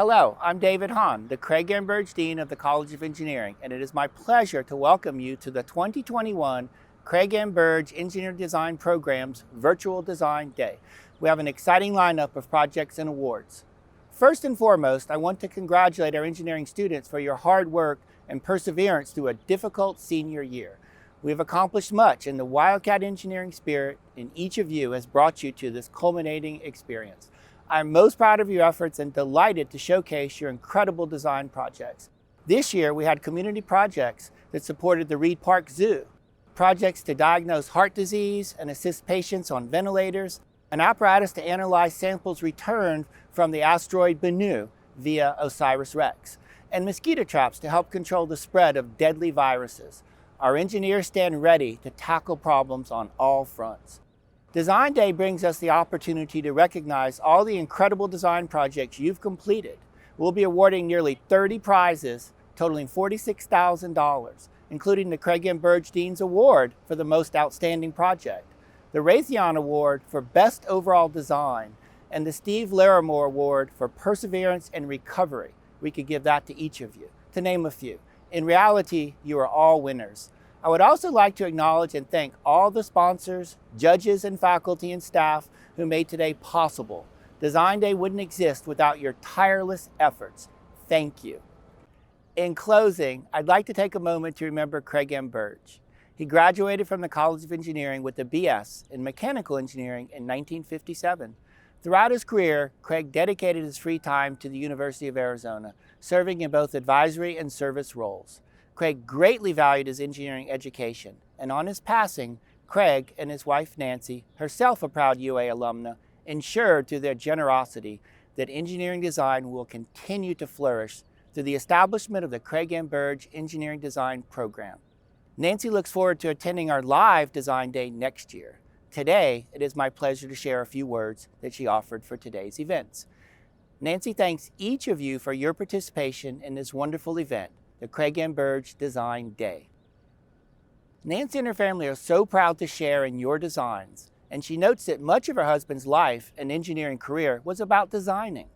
Hello, I'm David Hahn, the Craig M. Burge Dean of the College of Engineering, and it is my pleasure to welcome you to the 2021 Craig M. Burge Engineering Design Program's Virtual Design Day. We have an exciting lineup of projects and awards. First and foremost, I want to congratulate our engineering students for your hard work and perseverance through a difficult senior year. We have accomplished much, and the Wildcat engineering spirit in each of you has brought you to this culminating experience. I'm most proud of your efforts and delighted to showcase your incredible design projects. This year, we had community projects that supported the Reed Park Zoo, projects to diagnose heart disease and assist patients on ventilators, an apparatus to analyze samples returned from the asteroid Bennu via OSIRIS-REx, and mosquito traps to help control the spread of deadly viruses. Our engineers stand ready to tackle problems on all fronts. Design Day brings us the opportunity to recognize all the incredible design projects you've completed. We'll be awarding nearly 30 prizes totaling $46,000, including the Craig M. Burge Dean's Award for the Most Outstanding Project, the Raytheon Award for Best Overall Design, and the Steve Larimore Award for Perseverance and Recovery. We could give that to each of you, to name a few. In reality, you are all winners. I would also like to acknowledge and thank all the sponsors, judges, and faculty and staff who made today possible. Design Day wouldn't exist without your tireless efforts. Thank you. In closing, I'd like to take a moment to remember Craig M. Burge. He graduated from the College of Engineering with a BS in Mechanical Engineering in 1957. Throughout his career, Craig dedicated his free time to the University of Arizona, serving in both advisory and service roles. Craig greatly valued his engineering education, and on his passing, Craig and his wife Nancy, herself a proud UA alumna, ensured through their generosity that engineering design will continue to flourish through the establishment of the Craig M. Burge Engineering Design Program. Nancy looks forward to attending our live Design Day next year. Today, it is my pleasure to share a few words that she offered for today's events. Nancy thanks each of you for your participation in this wonderful event, the Craig M. Burge Design Day. Nancy and her family are so proud to share in your designs, and she notes that much of her husband's life and engineering career was about designing.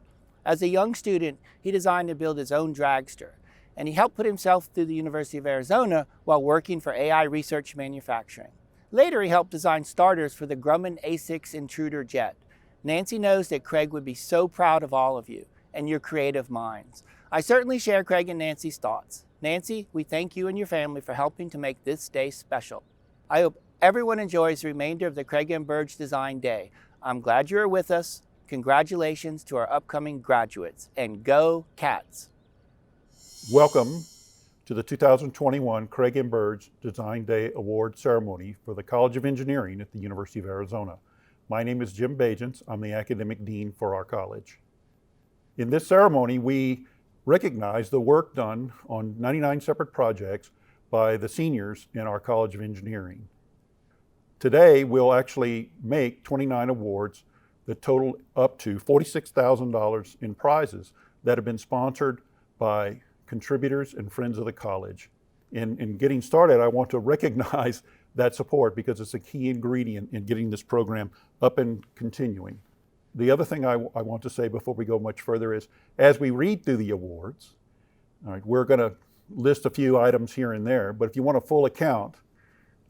As a young student, he designed and built his own dragster, and he helped put himself through the University of Arizona while working for AI Research Manufacturing. Later, he helped design starters for the Grumman A6 Intruder jet. Nancy knows that Craig would be so proud of all of you and your creative minds. I certainly share Craig and Nancy's thoughts. Nancy, we thank you and your family for helping to make this day special. I hope everyone enjoys the remainder of the Craig M. Burge Design Day. I'm glad you are with us. Congratulations to our upcoming graduates, and go Cats! Welcome to the 2021 Craig M. Burge Design Day Award Ceremony for the College of Engineering at the University of Arizona. My name is Jim Bagents. I'm the Academic Dean for our college. In this ceremony, we recognize the work done on 99 separate projects by the seniors in our College of Engineering. Today, we'll actually make 29 awards that total up to $46,000 in prizes that have been sponsored by contributors and friends of the college. In getting started, I want to recognize that support because it's a key ingredient in getting this program up and continuing. The other thing I want to say before we go much further is, as we read through the awards, all right, we're going to list a few items here and there, but if you want a full account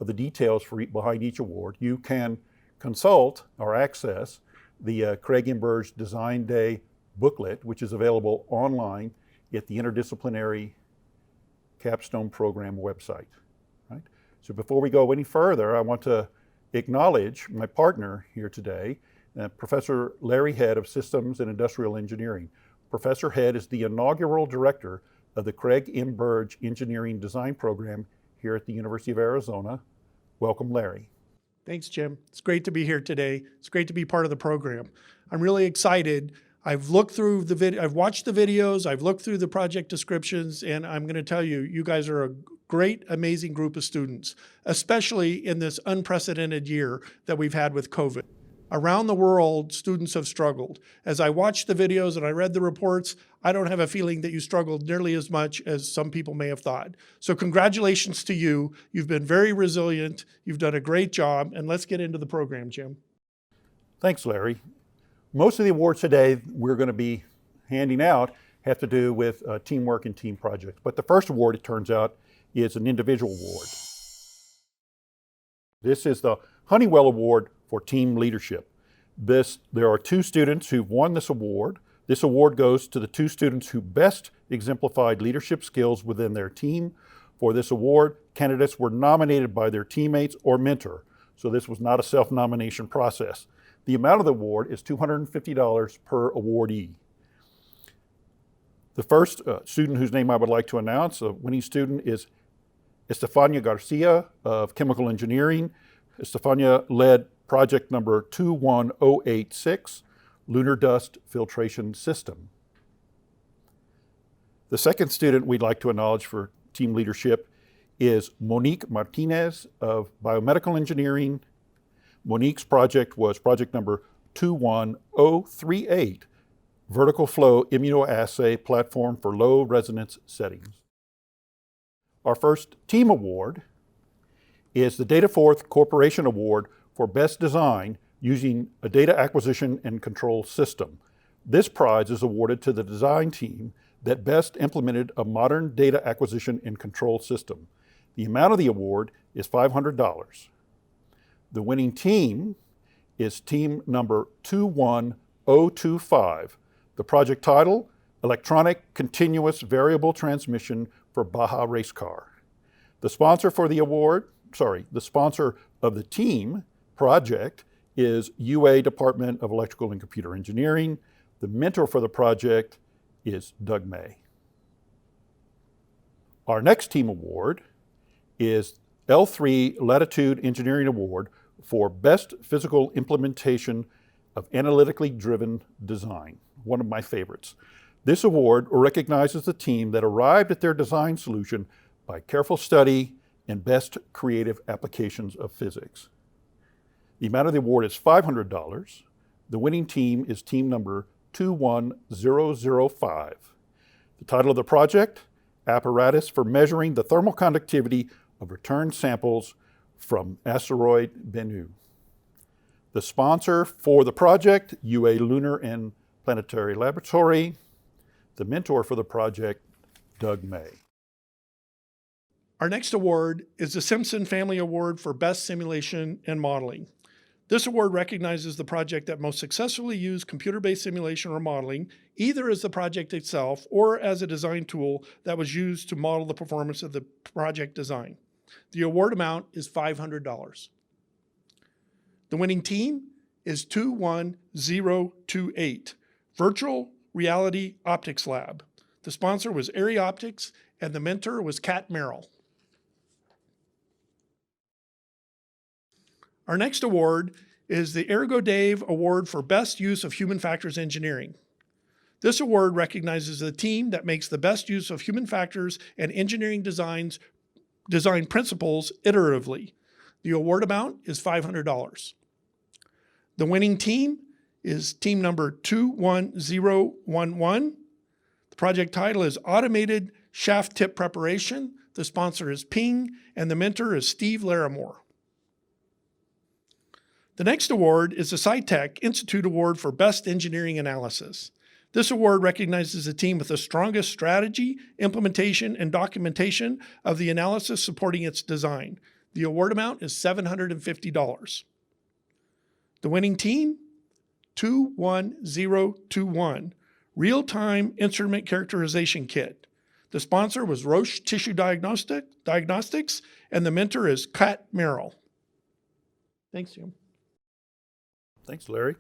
of the details behind each award, you can consult or access the Craig M. Burge Design Day booklet, which is available online at the Interdisciplinary Capstone Program website. Right? So before we go any further, I want to acknowledge my partner here today, Professor Larry Head of Systems and Industrial Engineering. Professor Head is the inaugural director of the Craig M. Burge Engineering Design Program here at the University of Arizona. Welcome, Larry. Thanks, Jim. It's great to be here today. It's great to be part of the program. I'm really excited. I've looked through I've watched the videos, I've looked through the project descriptions, and I'm going to tell you, you guys are a great, amazing group of students, especially in this unprecedented year that we've had with COVID. Around the world, students have struggled. As I watched the videos and I read the reports, I don't have a feeling that you struggled nearly as much as some people may have thought. So congratulations to you. You've been very resilient. You've done a great job. And let's get into the program, Jim. Thanks, Larry. Most of the awards today we're going to be handing out have to do with teamwork and team projects. But the first award, it turns out, is an individual award. This is the Honeywell Award for Team Leadership. There are 2 students who've won this award. This award goes to the 2 students who best exemplified leadership skills within their team. For this award, candidates were nominated by their teammates or mentor. So this was not a self-nomination process. The amount of the award is $250 per awardee. The first student whose name I would like to announce, the winning student, is Estefania Garcia of Chemical Engineering. Estefania led project number 21086, Lunar Dust Filtration System. The second student we'd like to acknowledge for team leadership is Monique Martinez of Biomedical Engineering. Monique's project was project number 21038, Vertical Flow Immunoassay Platform for Low Resonance Settings. Our first team award is the Dataforth Corporation Award for Best Design using a Data Acquisition and Control System. This prize is awarded to the design team that best implemented a modern data acquisition and control system. The amount of the award is $500. The winning team is team number 21025. The project title, Electronic Continuous Variable Transmission for Baja Race Car. The sponsor for the award, the sponsor of the team project is UA Department of Electrical and Computer Engineering. The mentor for the project is Doug May. Our next team award is L3 Latitude Engineering Award for Best Physical Implementation of Analytically Driven Design, one of my favorites. This award recognizes the team that arrived at their design solution by careful study and best creative applications of physics. The amount of the award is $500. The winning team is team number 21005. The title of the project, Apparatus for Measuring the Thermal Conductivity of Returned Samples from Asteroid Bennu. The sponsor for the project, UA Lunar and Planetary Laboratory. The mentor for the project, Doug May. Our next award is the Simpson Family Award for Best Simulation and Modeling. This award recognizes the project that most successfully used computer-based simulation or modeling, either as the project itself or as a design tool that was used to model the performance of the project design. The award amount is $500. The winning team is 21028, Virtual Reality Optics Lab. The sponsor was Airy Optics, and the mentor was Kat Merrill. Our next award is the Ergo Dave Award for Best Use of Human Factors Engineering. This award recognizes the team that makes the best use of human factors and engineering design principles iteratively. The award amount is $500. The winning team is team number 21011. The project title is Automated Shaft Tip Preparation. The sponsor is Ping, and the mentor is Steve Larimore. The next award is the SciTech Institute Award for Best Engineering Analysis. This award recognizes the team with the strongest strategy, implementation, and documentation of the analysis supporting its design. The award amount is $750. The winning team, 21021, Real-Time Instrument Characterization Kit. The sponsor was Roche Tissue Diagnostics, and the mentor is Kat Merrill. Thanks, Jim. Thanks, Larry.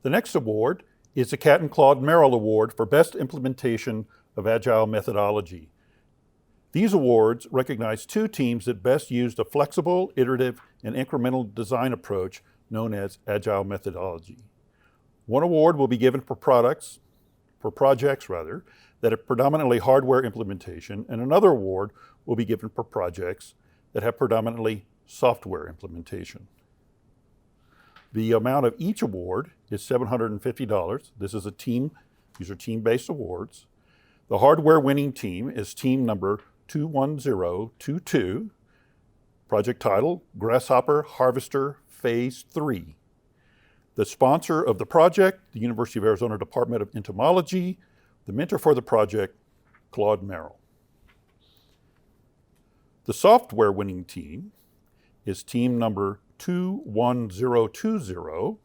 The next award is the Kat and Claude Merrill Award for Best Implementation of Agile Methodology. These awards recognize 2 teams that best used a flexible, iterative, and incremental design approach known as Agile methodology. One award will be given for projects that have predominantly hardware implementation, and another award will be given for projects that have predominantly software implementation. The amount of each award is $750. These are team-based awards. The hardware winning team is team number 21022. Project title, Grasshopper Harvester Phase 3. The sponsor of the project, the University of Arizona Department of Entomology. The mentor for the project, Claude Merrill. The software winning team is team number 21020.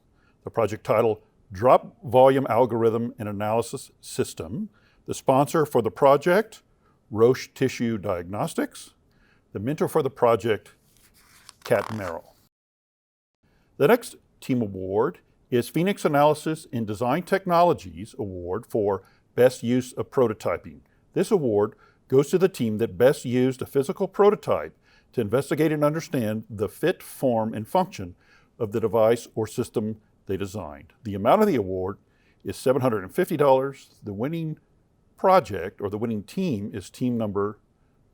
The project title, Drop Volume Algorithm and Analysis System. The sponsor for the project, Roche Tissue Diagnostics. The mentor for the project, Kat Merrill. The next team award is Phoenix Analysis in Design Technologies Award for Best Use of Prototyping. This award goes to the team that best used a physical prototype to investigate and understand the fit, form, and function of the device or system they designed. The amount of the award is $750. The winning project or the winning team is team number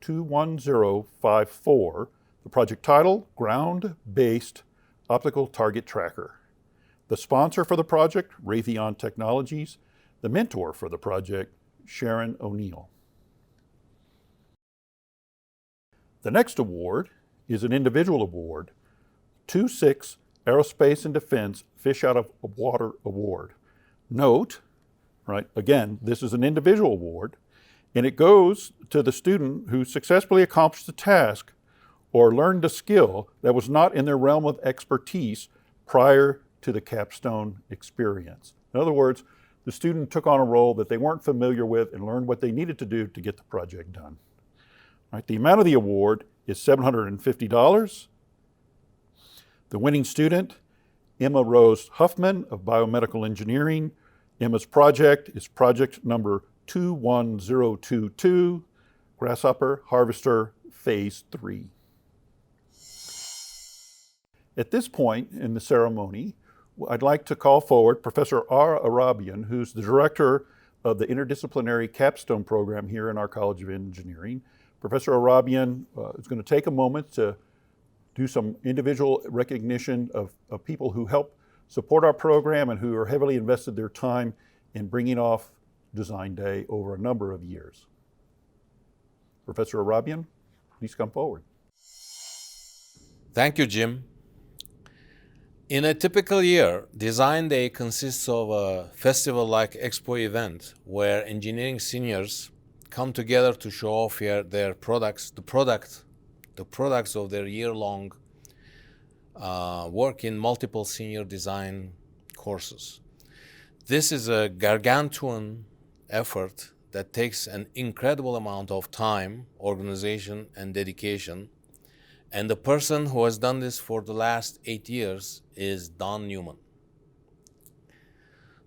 21054. The project title, Ground-Based Optical Target Tracker. The sponsor for the project, Raytheon Technologies. The mentor for the project, Sharon ONeill. The next award is an individual award, 2-6 Aerospace and Defense Fish Out of Water Award. Note, right, again, this is an individual award, and it goes to the student who successfully accomplished the task or learned a skill that was not in their realm of expertise prior to the capstone experience. In other words, the student took on a role that they weren't familiar with and learned what they needed to do to get the project done. Right, the amount of the award is $750. The winning student, Emma Rose Huffman of Biomedical Engineering. Emma's project is project number 21022, Grasshopper Harvester Phase 3. At this point in the ceremony, I'd like to call forward Professor R. Arabian, who's the director of the interdisciplinary capstone program here in our College of Engineering. Professor Arabian is going to take a moment to do some individual recognition of people who help support our program and who are heavily invested their time in bringing off Design Day over a number of years. Professor Arabian, please come forward. Thank you, Jim. In a typical year, Design Day consists of a festival-like expo event where engineering seniors come together to show off their products, the products of their year-long work in multiple senior design courses. This is a gargantuan effort that takes an incredible amount of time, organization, and dedication. And the person who has done this for the last 8 years is Don Newman.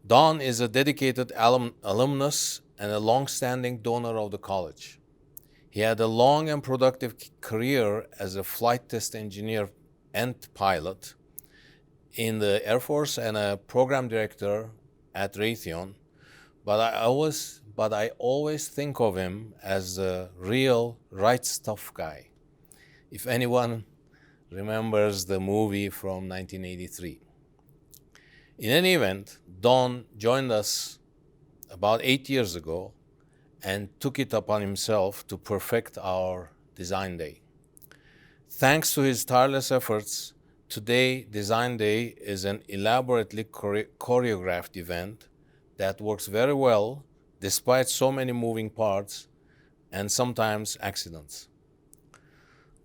Don is a dedicated alumnus and a long-standing donor of the college. He had a long and productive career as a flight test engineer and pilot in the Air Force and a program director at Raytheon. But I always think of him as a real right stuff guy. If anyone remembers the movie from 1983. In any event, Don joined us about 8 years ago and took it upon himself to perfect our Design Day. Thanks to his tireless efforts, today Design Day is an elaborately choreographed event that works very well despite so many moving parts and sometimes accidents.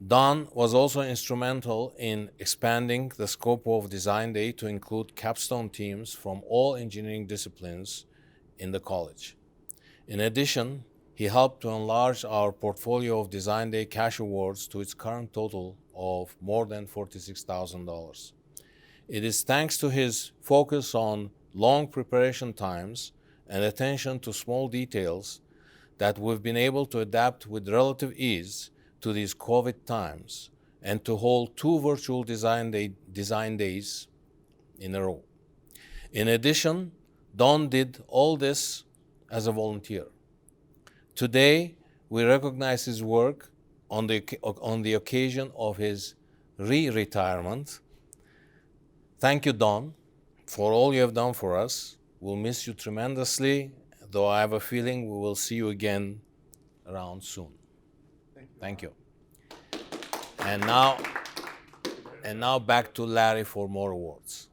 Don was also instrumental in expanding the scope of Design Day to include capstone teams from all engineering disciplines in the college. In addition, he helped to enlarge our portfolio of Design Day cash awards to its current total of more than $46,000. It is thanks to his focus on long preparation times and attention to small details that we've been able to adapt with relative ease to these COVID times and to hold 2 virtual design days in a row. In addition, Don did all this as a volunteer. Today, we recognize his work on the occasion of his retirement. Thank you, Don, for all you have done for us. We'll miss you tremendously, though I have a feeling we will see you again around soon. Thank you. And now back to Larry for more awards.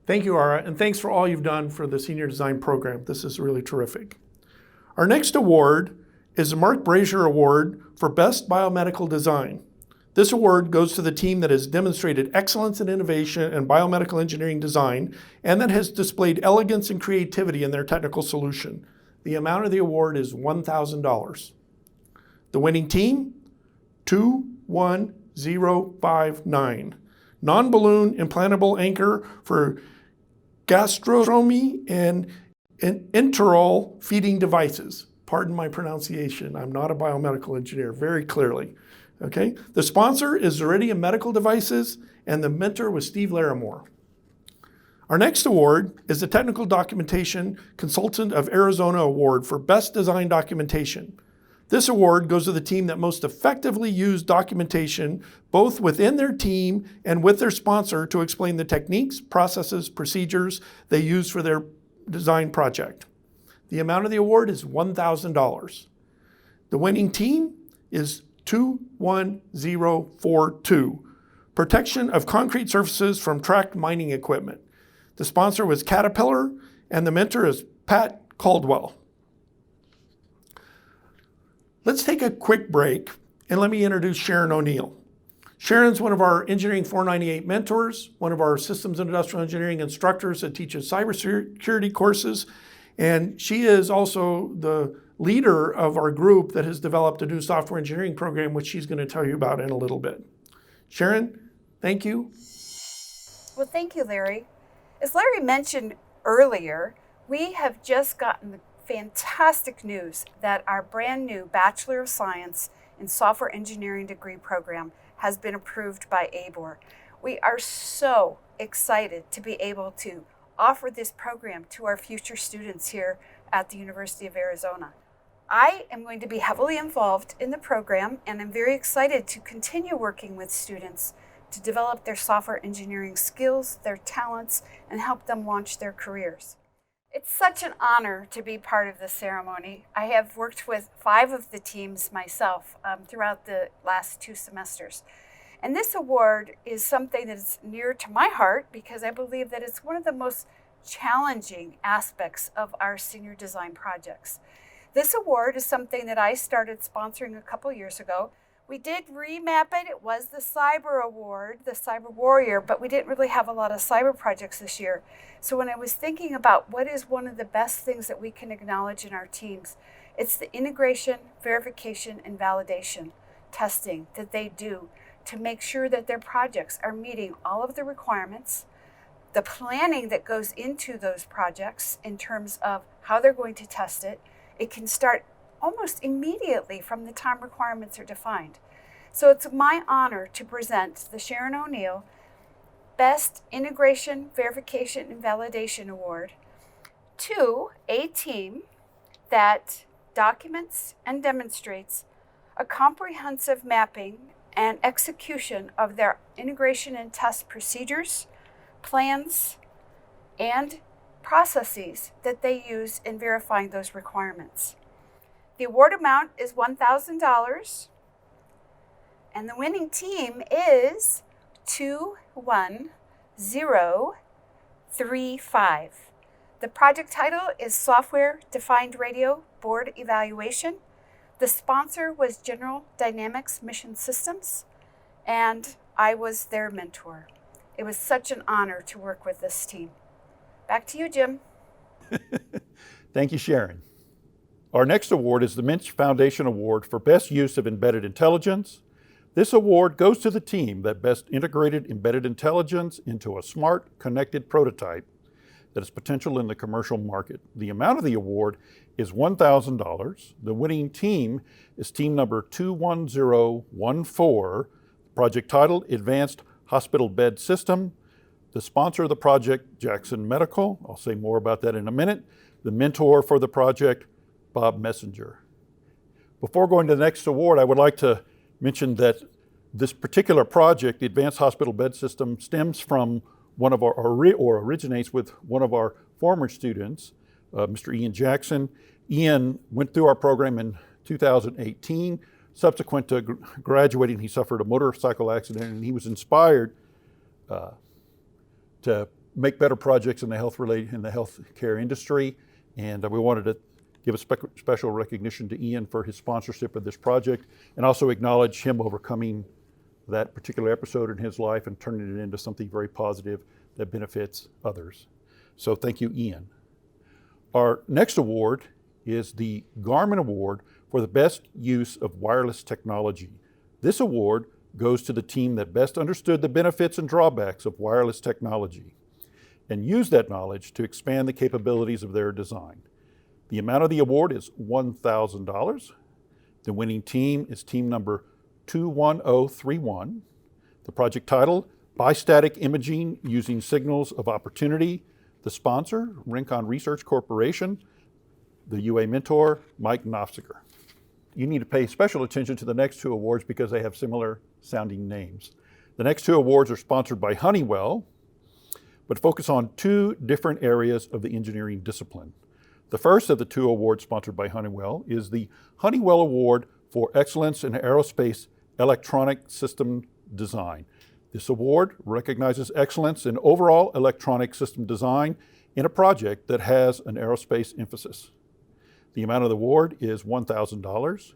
Thank you, Ara, and thanks for all you've done for the Senior Design Program. This is really terrific. Our next award is the Mark Brazier Award for Best Biomedical Design. This award goes to the team that has demonstrated excellence in innovation and biomedical engineering design and that has displayed elegance and creativity in their technical solution. The amount of the award is $1,000. The winning team, 21059. Non-balloon implantable anchor for gastrostomy and enteral feeding devices. Pardon my pronunciation. I'm not a biomedical engineer, very clearly. Okay. The sponsor is Zeridian Medical Devices, and the mentor was Steve Larimore. Our next award is the Technical Documentation Consultant of Arizona Award for Best Design Documentation. This award goes to the team that most effectively used documentation both within their team and with their sponsor to explain the techniques, processes, procedures they use for their design project. The amount of the award is $1,000. The winning team is 21042, protection of concrete surfaces from tracked mining equipment. The sponsor was Caterpillar, and the mentor is Pat Caldwell. Let's take a quick break, and let me introduce Sharon ONeill. Sharon's one of our Engineering 498 mentors, one of our Systems and Industrial Engineering instructors that teaches cybersecurity courses, and she is also the leader of our group that has developed a new software engineering program, which she's going to tell you about in a little bit. Sharon, thank you. Well, thank you, Larry. As Larry mentioned earlier, we have just gotten the fantastic news that our brand new Bachelor of Science in Software Engineering degree program has been approved by ABOR. We are so excited to be able to offer this program to our future students here at the University of Arizona. I am going to be heavily involved in the program, and I'm very excited to continue working with students to develop their software engineering skills, their talents, and help them launch their careers. It's such an honor to be part of this ceremony. I have worked with 5 of the teams myself throughout the last 2 semesters. And this award is something that is near to my heart because I believe that it's one of the most challenging aspects of our senior design projects. This award is something that I started sponsoring a couple years ago. We did remap it. It was the Cyber Award, the Cyber Warrior, but we didn't really have a lot of cyber projects this year. So when I was thinking about what is one of the best things that we can acknowledge in our teams, it's the integration, verification, and validation testing that they do to make sure that their projects are meeting all of the requirements, the planning that goes into those projects in terms of how they're going to test it. It can start almost immediately from the time requirements are defined. So it's my honor to present the Sharon ONeill Best Integration, Verification, and Validation Award to a team that documents and demonstrates a comprehensive mapping and execution of their integration and test procedures, plans, and processes that they use in verifying those requirements. The award amount is $1,000, and the winning team is 21035. The project title is Software Defined Radio Board Evaluation. The sponsor was General Dynamics Mission Systems, and I was their mentor. It was such an honor to work with this team. Back to you, Jim. Thank you, Sharon. Our next award is the Minch Foundation Award for Best Use of Embedded Intelligence. This award goes to the team that best integrated embedded intelligence into a smart, connected prototype that has potential in the commercial market. The amount of the award is $1,000. The winning team is team number 21014. Project title, Advanced Hospital Bed System. The sponsor of the project, Jackson Medical. I'll say more about that in a minute. The mentor for the project, Bob Messenger. Before going to the next award, I would like to mention that this particular project, the Advanced Hospital Bed System, stems from one of our, or originates with one of our former students, Mr. Ian Jackson. Ian went through our program in 2018. Subsequent to graduating, he suffered a motorcycle accident, and he was inspired to make better projects in the healthcare industry. And we wanted to give a special recognition to Ian for his sponsorship of this project, and also acknowledge him overcoming that particular episode in his life and turning it into something very positive that benefits others. So thank you, Ian. Our next award is the Garmin Award for the best use of wireless technology. This award goes to the team that best understood the benefits and drawbacks of wireless technology and used that knowledge to expand the capabilities of their design. The amount of the award is $1,000. The winning team is team number 21031. The project title, Bistatic Imaging Using Signals of Opportunity. The sponsor, Rincon Research Corporation. The UA mentor, Mike Nofziger. You need to pay special attention to the next two awards because they have similar sounding names. The next two awards are sponsored by Honeywell, but focus on two different areas of the engineering discipline. The first of the two awards sponsored by Honeywell is the Honeywell Award for Excellence in Aerospace Electronic System Design. This award recognizes excellence in overall electronic system design in a project that has an aerospace emphasis. The amount of the award is $1,000.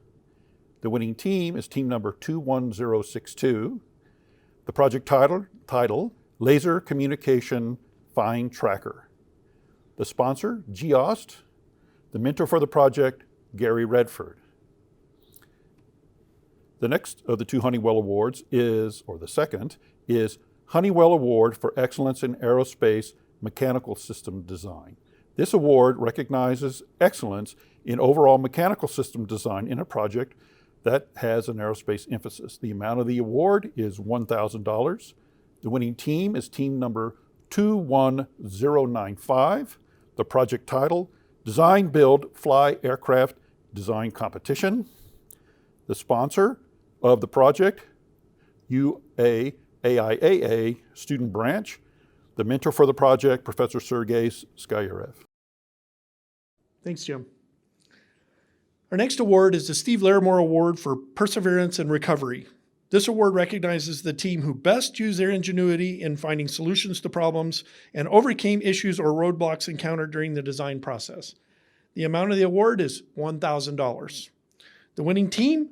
The winning team is team number 21062. The project title Laser Communication Fine Tracker. The sponsor, GEOST. The mentor for the project, Gary Redford. The next of the two Honeywell Awards the second, is Honeywell Award for Excellence in Aerospace Mechanical System Design. This award recognizes excellence in overall mechanical system design in a project that has an aerospace emphasis. The amount of the award is $1,000. The winning team is team number 21095. The project title, Design, Build, Fly Aircraft Design Competition. The sponsor of the project, AIAA Student Branch. The mentor for the project, Professor Sergei Skyarev. Thanks, Jim. Our next award is the Steve Larimore Award for Perseverance and Recovery. This award recognizes the team who best used their ingenuity in finding solutions to problems and overcame issues or roadblocks encountered during the design process. The amount of the award is $1,000. The winning team,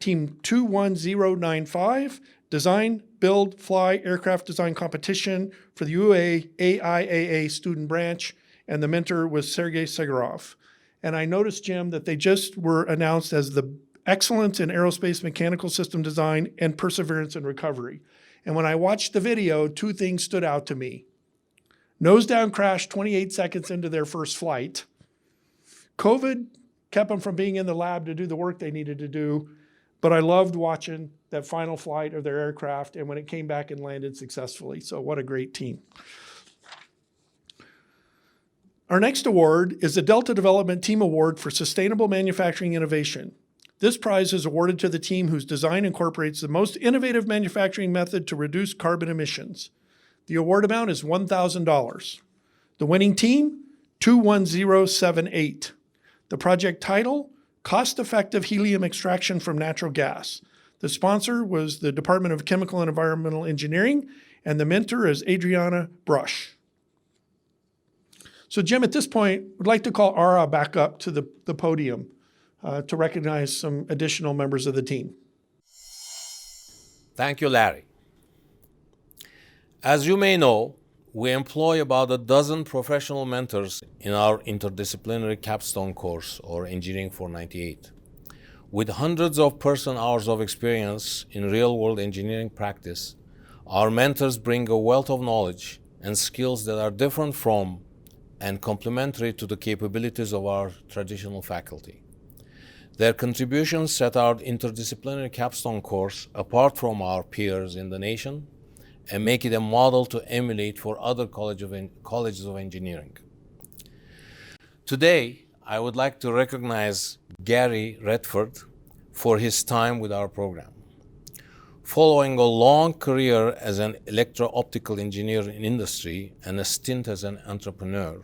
Team 21095, Design, Build, Fly Aircraft Design Competition for the AIAA Student Branch, and the mentor was Sergei Segorov. And I noticed, Jim, that they just were announced as the Excellence in Aerospace Mechanical System Design and Perseverance and Recovery. And when I watched the video, two things stood out to me. Nose down crash 28 seconds into their first flight. COVID kept them from being in the lab to do the work they needed to do, but I loved watching that final flight of their aircraft and when it came back and landed successfully. So what a great team. Our next award is the Delta Development Team Award for Sustainable Manufacturing Innovation. This prize is awarded to the team whose design incorporates the most innovative manufacturing method to reduce carbon emissions. The award amount is $1,000. The winning team, 21078. The project title, Cost-Effective Helium Extraction from Natural Gas. The sponsor was the Department of Chemical and Environmental Engineering, and the mentor is Adriana Brush. So Jim, at this point, we'd like to call Ara back up to the podium to recognize some additional members of the team. Thank you, Larry. As you may know, we employ about a dozen professional mentors in our interdisciplinary capstone course, or Engineering 498. With hundreds of person-hours of experience in real-world engineering practice, our mentors bring a wealth of knowledge and skills that are different from and complementary to the capabilities of our traditional faculty. Their contributions set our interdisciplinary capstone course apart from our peers in the nation and make it a model to emulate for other colleges of engineering. Today, I would like to recognize Gary Redford for his time with our program. Following a long career as an electro-optical engineer in industry and a stint as an entrepreneur,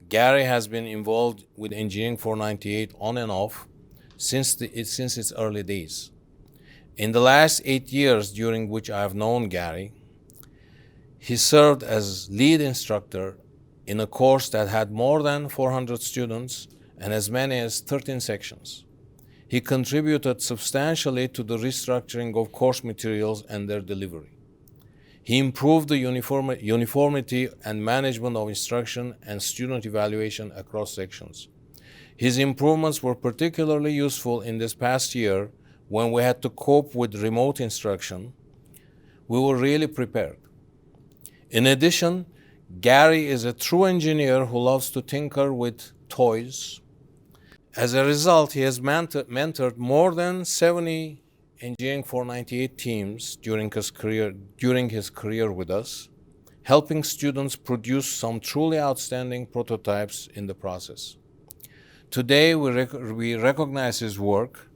Gary has been involved with Engineering 498 on and off since its early days. In the last 8 years during which I have known Gary, he served as lead instructor in a course that had more than 400 students and as many as 13 sections. He contributed substantially to the restructuring of course materials and their delivery. He improved the uniformity and management of instruction and student evaluation across sections. His improvements were particularly useful in this past year when we had to cope with remote instruction. We were really prepared. In addition, Gary is a true engineer who loves to tinker with toys. As a result, he has mentored more than 70 Engineering 498 teams during his career with us, helping students produce some truly outstanding prototypes in the process. Today, we recognize his work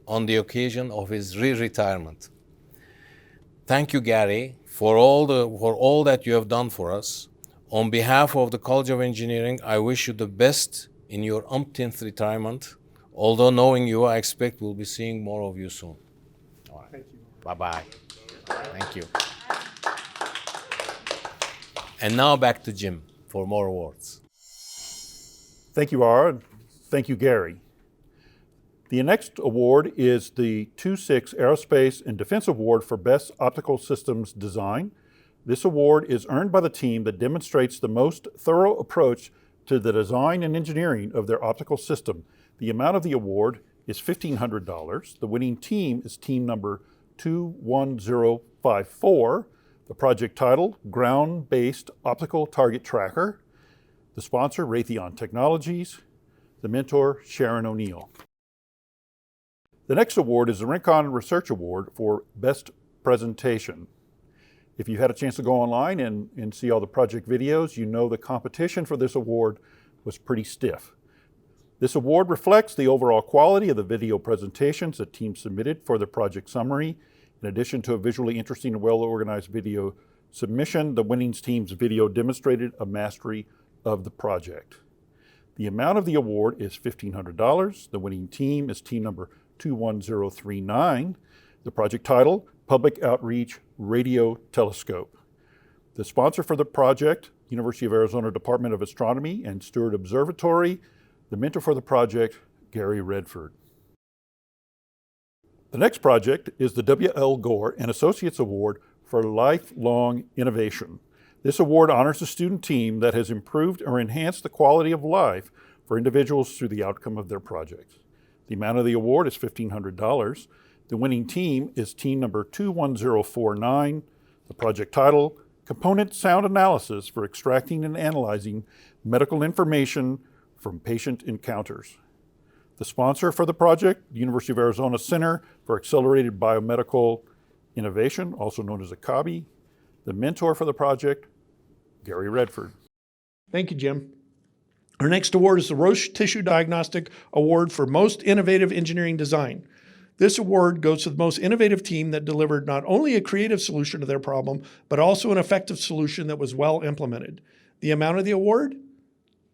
on the occasion of his retirement. Thank you, Gary, for all that you have done for us. On behalf of the College of Engineering, I wish you the best in your umpteenth retirement. Although knowing you, I expect we'll be seeing more of you soon. All right. Thank you. Bye-bye. Thank you. And now back to Jim for more awards. Thank you, Ara. Thank you, Gary. The next award is the 2-6 Aerospace and Defense Award for Best Optical Systems Design. This award is earned by the team that demonstrates the most thorough approach to the design and engineering of their optical system. The amount of the award is $1,500. The winning team is team number 21054. The project title, Ground-Based Optical Target Tracker. The sponsor, Raytheon Technologies. The mentor, Sharon ONeill. The next award is the Rincon Research Award for Best Presentation. If you had a chance to go online and see all the project videos, you know the competition for this award was pretty stiff. This award reflects the overall quality of the video presentations that teams submitted for their project summary. In addition to a visually interesting and well-organized video submission, the winning team's video demonstrated a mastery of the project. The amount of the award is $1,500. The winning team is team number 21039. The project title, Public Outreach Radio Telescope. The sponsor for the project, University of Arizona Department of Astronomy and Steward Observatory. The mentor for the project, Gary Redford. The next project is the W.L. Gore and Associates Award for Lifelong Innovation. This award honors a student team that has improved or enhanced the quality of life for individuals through the outcome of their projects. The amount of the award is $1,500. The winning team is team number 21049. The project title, Component Sound Analysis for Extracting and Analyzing Medical Information from Patient Encounters. The sponsor for the project, the University of Arizona Center for Accelerated Biomedical Innovation, also known as ACABI. The mentor for the project, Gary Redford. Thank you, Jim. Our next award is the Roche Tissue Diagnostic Award for Most Innovative Engineering Design. This award goes to the most innovative team that delivered not only a creative solution to their problem, but also an effective solution that was well implemented. The amount of the award,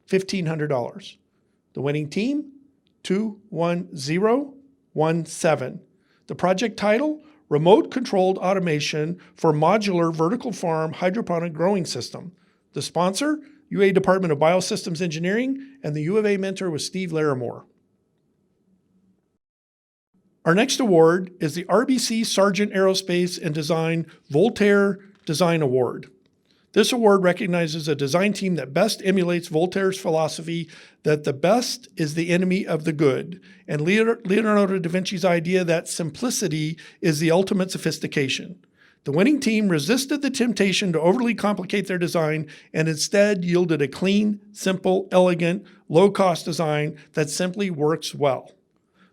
$1,500. The winning team, 21017. The project title, Remote Controlled Automation for Modular Vertical Farm Hydroponic Growing System. The sponsor, UA Department of Biosystems Engineering, and the U of A mentor was Steve Larimore. Our next award is the RBC Sargent Aerospace and Design Voltaire Design Award. This award recognizes a design team that best emulates Voltaire's philosophy that the best is the enemy of the good, and Leonardo da Vinci's idea that simplicity is the ultimate sophistication. The winning team resisted the temptation to overly complicate their design and instead yielded a clean, simple, elegant, low-cost design that simply works well.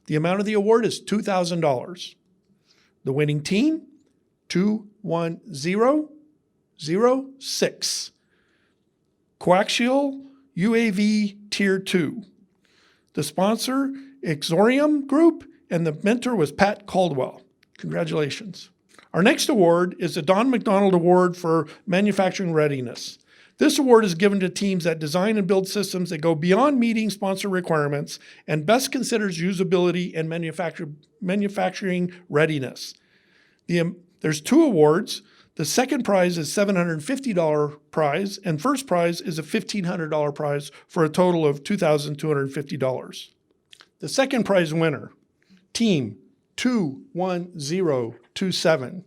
The amount of the award is $2,000. The winning team, 21006. Coaxial UAV Tier 2. The sponsor, Exorium Group, and the mentor was Pat Caldwell. Congratulations. Our next award is the Don McDonald Award for Manufacturing Readiness. This award is given to teams that design and build systems that go beyond meeting sponsor requirements and best considers usability and manufacturing readiness. There's two awards. The second prize is $750 prize, and first prize is a $1,500 prize for a total of $2,250. The second prize winner, Team 21027.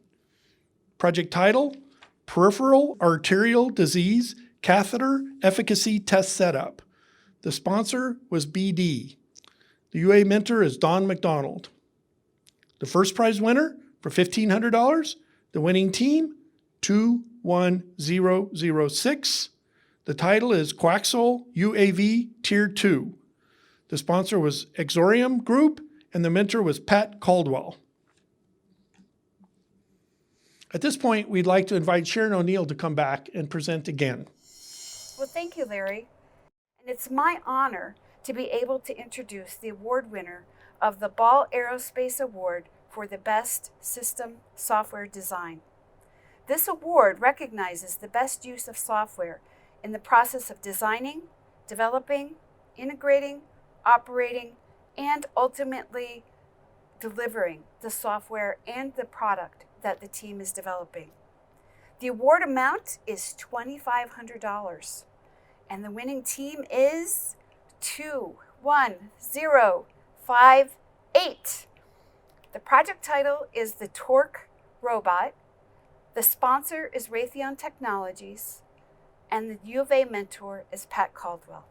Project title, Peripheral Arterial Disease Catheter Efficacy Test Setup. The sponsor was BD. The UA mentor is Don McDonald. The first prize winner for $1,500, the winning team, 21006. The title is Coaxial UAV Tier 2. The sponsor was Exorium Group, and the mentor was Pat Caldwell. At this point, we'd like to invite Sharon ONeill to come back and present again. Well, thank you, Larry. And it's my honor to be able to introduce the award winner of the Ball Aerospace Award for the Best System Software Design. This award recognizes the best use of software in the process of designing, developing, integrating, operating, and ultimately delivering the software and the product that the team is developing. The award amount is $2,500, and the winning team is 21058. The project title is the Torque Robot. The sponsor is Raytheon Technologies, and the U of A mentor is Pat Caldwell.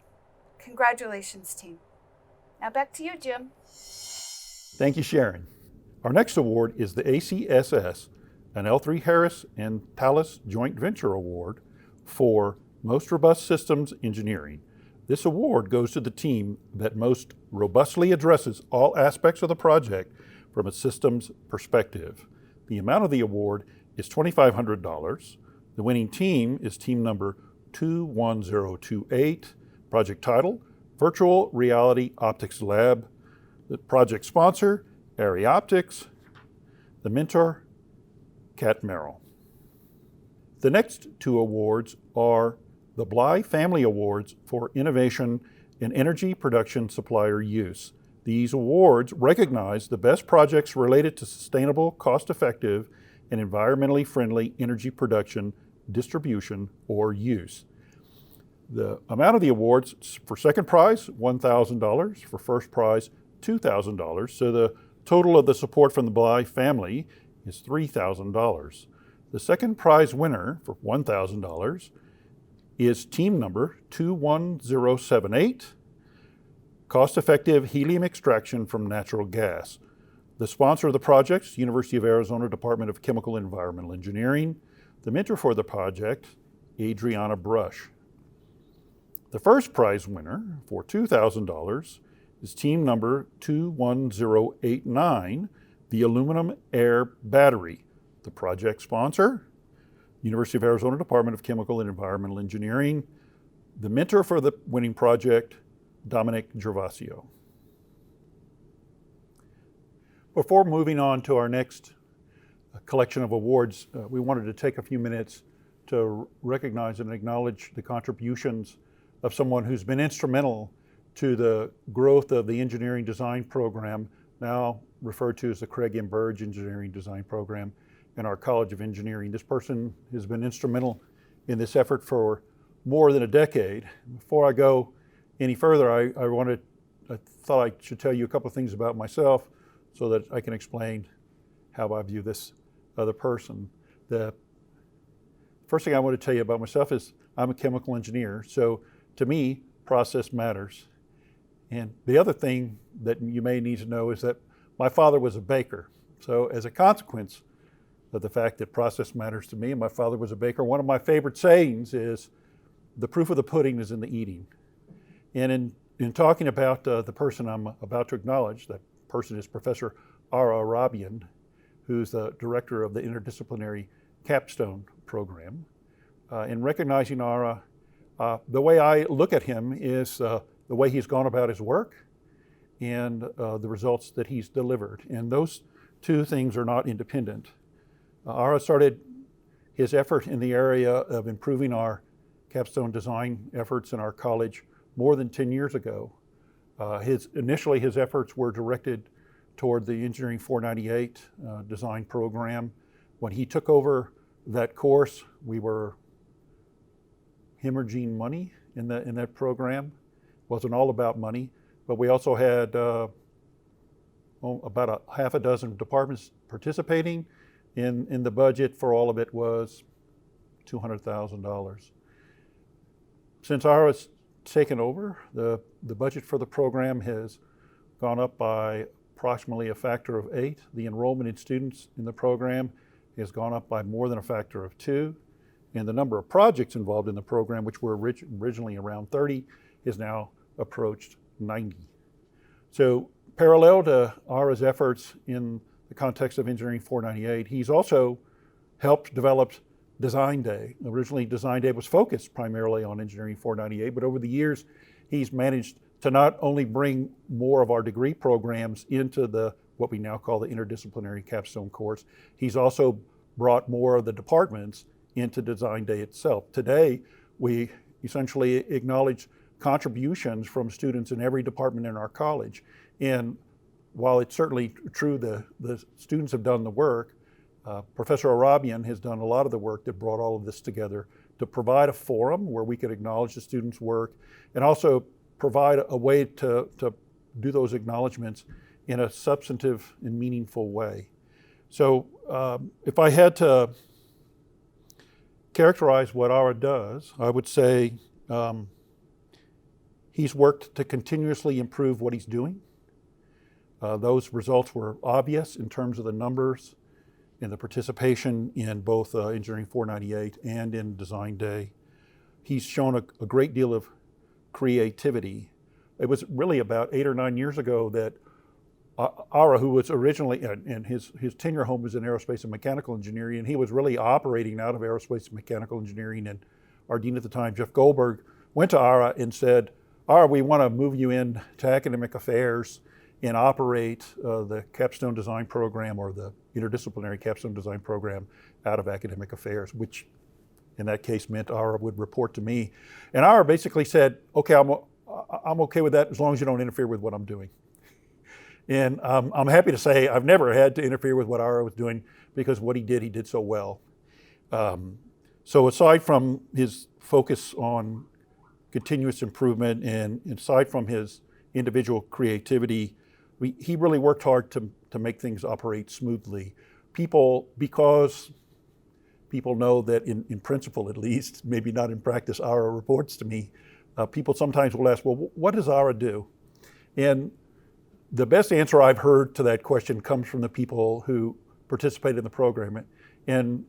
Congratulations, team. Now back to you, Jim. Thank you, Sharon. Our next award is the ACSS, an L3 Harris and Thales Joint Venture Award for Most Robust Systems Engineering. This award goes to the team that most robustly addresses all aspects of the project from a systems perspective. The amount of the award is $2,500. The winning team is team number 21028. Project title, Virtual Reality Optics Lab. The project sponsor, Array Optics. The mentor, Kat Merrill. The next two awards are the Bly Family Awards for Innovation in Energy Production Supplier Use. These awards recognize the best projects related to sustainable, cost-effective, and environmentally friendly energy production, distribution, or use. The amount of the awards for second prize, $1,000, for first prize, $2,000. So the total of the support from the Bly family is $3,000. The second prize winner for $1,000 is team number 21078, cost-effective helium extraction from natural gas. The sponsor of the project, University of Arizona Department of Chemical and Environmental Engineering. The mentor for the project, Adriana Brush. The first prize winner for $2,000 is team number 21089, the Aluminum Air Battery. The project sponsor, University of Arizona Department of Chemical and Environmental Engineering. The mentor for the winning project, Dominic Gervasio. Before moving on to our next collection of awards, we wanted to take a few minutes to recognize and acknowledge the contributions of someone who's been instrumental to the growth of the engineering design program, now referred to as the Craig M. Burge Engineering Design Program in our College of Engineering. This person has been instrumental in this effort for more than a decade. Before I go any further, I thought I should tell you a couple of things about myself so that I can explain how I view this other person. The first thing I want to tell you about myself is I'm a chemical engineer, so to me, process matters. And the other thing that you may need to know is that my father was a baker. So as a consequence of the fact that process matters to me, and my father was a baker, one of my favorite sayings is, the proof of the pudding is in the eating. And in talking about the person I'm about to acknowledge, that person is Professor Ara Arabian, who's the director of the interdisciplinary capstone program. In recognizing Ara, the way I look at him is the way he's gone about his work and the results that he's delivered. And those two things are not independent. Ara started his effort in the area of improving our capstone design efforts in our college more than 10 years ago. Initially his efforts were directed toward the Engineering 498 design program. When he took over that course. We were hemorrhaging money in that program. It wasn't all about money, but we also had about half a dozen departments participating. In the budget for all of it was $200,000. Since I was taken over, the budget for the program has gone up by approximately a factor of 8. The enrollment in students in the program has gone up by more than a factor of 2. And the number of projects involved in the program, which were originally around 30, is now approached 90. So parallel to Ara's efforts in the context of Engineering 498, he's also helped develop Design Day. Originally, Design Day was focused primarily on Engineering 498, but over the years, he's managed to not only bring more of our degree programs into what we now call the interdisciplinary capstone course, he's also brought more of the departments into Design Day itself. Today, we essentially acknowledge contributions from students in every department in our college. And while it's certainly true the students have done the work, Professor Arabian has done a lot of the work that brought all of this together to provide a forum where we could acknowledge the students' work and also provide a way to do those acknowledgments in a substantive and meaningful way. So if I had to characterize what Ara does, I would say he's worked to continuously improve what he's doing. Those results were obvious in terms of the numbers and the participation in both Engineering 498 and in Design Day. He's shown a great deal of creativity. It was really about 8 or 9 years ago that Ara, who was originally, and his tenure home was in aerospace and mechanical engineering, and he was really operating out of aerospace and mechanical engineering, and our dean at the time, Jeff Goldberg, went to Ara and said, Ara, we want to move you into academic affairs and operate the capstone design program or the interdisciplinary capstone design program out of academic affairs, which in that case meant Ara would report to me. And Ara basically said, okay, I'm okay with that as long as you don't interfere with what I'm doing. And I'm happy to say I've never had to interfere with what Ara was doing because what he did so well. So aside from his focus on continuous improvement and aside from his individual creativity, he really worked hard to make things operate smoothly. Because people know that in principle at least, maybe not in practice, Ara reports to me, people sometimes will ask, well, what does Ara do? And the best answer I've heard to that question comes from the people who participate in the program. And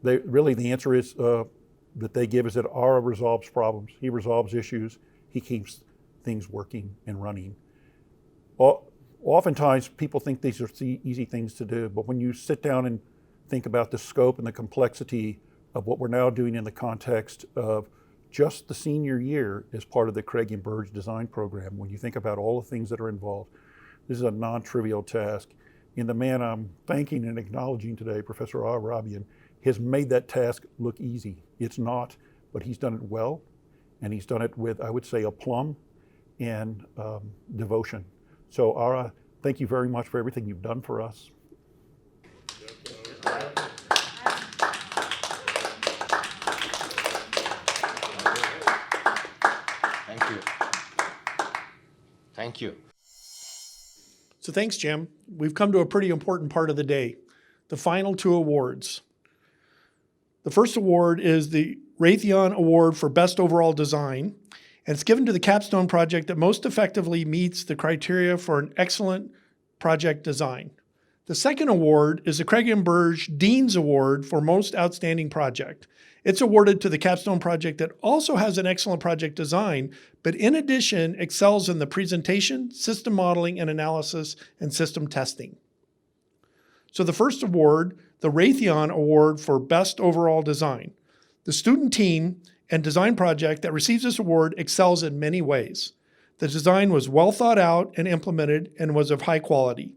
the answer is that they give is that Ara resolves problems. He resolves issues. He keeps things working and running. Oftentimes people think these are easy things to do, but when you sit down and think about the scope and the complexity of what we're now doing in the context of just the senior year as part of the Craig and Burge design program, when you think about all the things that are involved, this is a non-trivial task. And the man I'm thanking and acknowledging today, Professor Arabian, has made that task look easy. It's not, but he's done it well, and he's done it with, I would say, aplomb and devotion. So Ara, thank you very much for everything you've done for us. Thank you. Thank you. So thanks, Jim. We've come to a pretty important part of the day, the final 2 awards. The first award is the Raytheon Award for Best Overall Design, and it's given to the capstone project that most effectively meets the criteria for an excellent project design. The second award is the Craig and Burge Dean's Award for Most Outstanding Project. It's awarded to the capstone project that also has an excellent project design, but in addition excels in the presentation, system modeling and analysis, and system testing. So the first award, the Raytheon Award for Best Overall Design. The student team and design project that receives this award excels in many ways. The design was well thought out and implemented and was of high quality.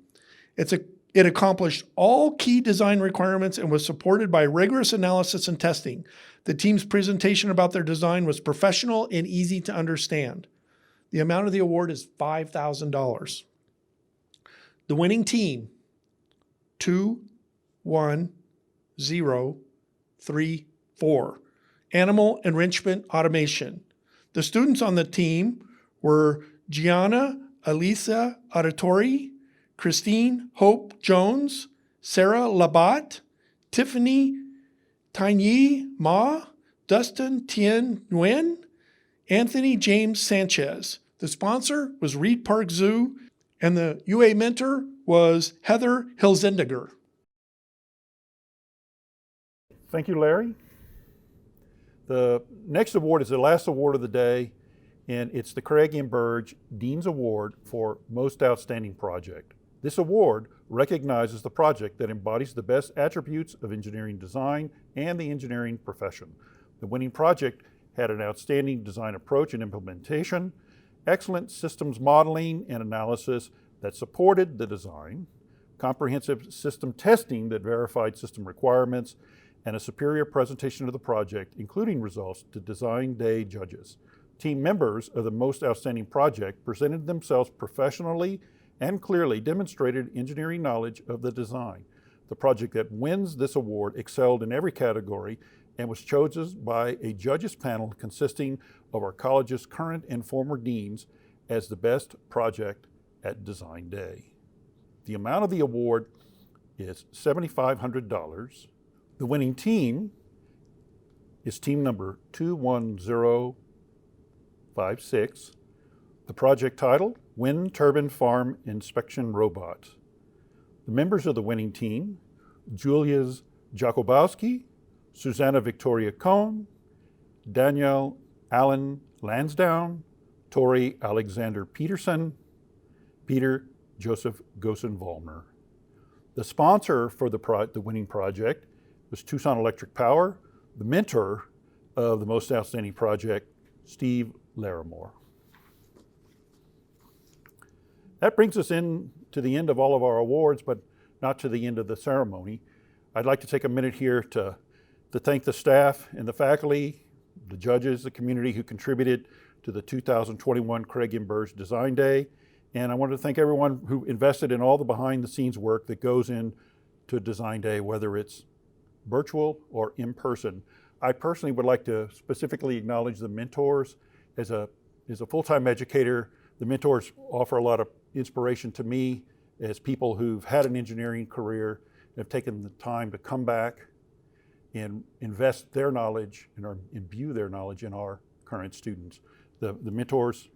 It accomplished all key design requirements and was supported by rigorous analysis and testing. The team's presentation about their design was professional and easy to understand. The amount of the award is $5,000. The winning team, 2-1-0 3, 4, Animal Enrichment Automation. The students on the team were Gianna Elisa Auditory, Christine Hope Jones, Sarah Labat, Tiffany Tiny Ma, Dustin Tien Nguyen, Anthony James Sanchez. The sponsor was Reed Park Zoo, and the UA mentor was Heather Hilzendiger. Thank you, Larry. The next award is the last award of the day, and it's the Craig M. Burge Dean's Award for Most Outstanding Project. This award recognizes the project that embodies the best attributes of engineering design and the engineering profession. The winning project had an outstanding design approach and implementation, excellent systems modeling and analysis that supported the design, comprehensive system testing that verified system requirements, and a superior presentation of the project, including results to design day judges. Team members of the Most Outstanding Project presented themselves professionally and clearly demonstrated engineering knowledge of the design. The project that wins this award excelled in every category and was chosen by a judges panel consisting of our college's current and former deans as the best project at Design Day. The amount of the award is $7,500. The winning team is team number 21056. The project title, Wind Turbine Farm Inspection Robot. The members of the winning team, Julia Jakubowski, Susanna Victoria Cohn, Danielle Allen Lansdowne, Tori Alexander Peterson, Peter Joseph Gosen-Vollmer. The sponsor for the winning project was Tucson Electric Power, the mentor of the Most Outstanding Project, Steve Larimore. That brings us in to the end of all of our awards, but not to the end of the ceremony. I'd like to take a minute here to thank the staff and the faculty, the judges, the community who contributed to the 2021 Craig M. Burge Design Day. And I wanted to thank everyone who invested in all the behind-the-scenes work that goes into Design Day, whether it's virtual or in person. I personally would like to specifically acknowledge the mentors. As a full-time educator, the mentors offer a lot of inspiration to me as people who've had an engineering career and have taken the time to come back and invest their knowledge and imbue their knowledge in our current students. The mentors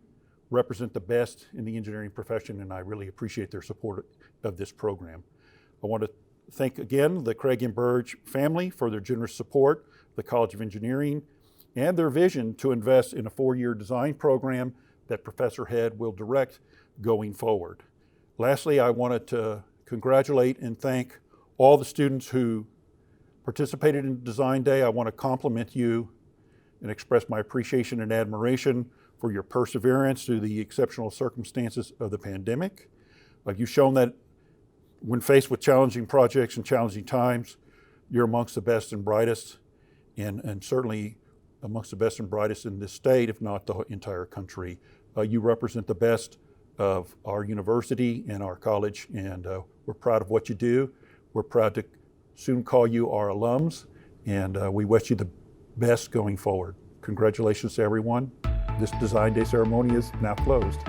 represent the best in the engineering profession, and I really appreciate their support of this program. I want to thank again the Craig M. Burge family for their generous support, the College of Engineering, and their vision to invest in a 4-year design program that Professor Head will direct going forward. Lastly, I wanted to congratulate and thank all the students who participated in Design Day. I want to compliment you and express my appreciation and admiration for your perseverance through the exceptional circumstances of the pandemic. You've shown that when faced with challenging projects and challenging times, you're amongst the best and brightest, and certainly amongst the best and brightest in this state, if not the entire country. You represent the best of our university and our college, and we're proud of what you do. We're proud to soon call you our alums, and we wish you the best going forward. Congratulations to everyone. This Design Day ceremony is now closed.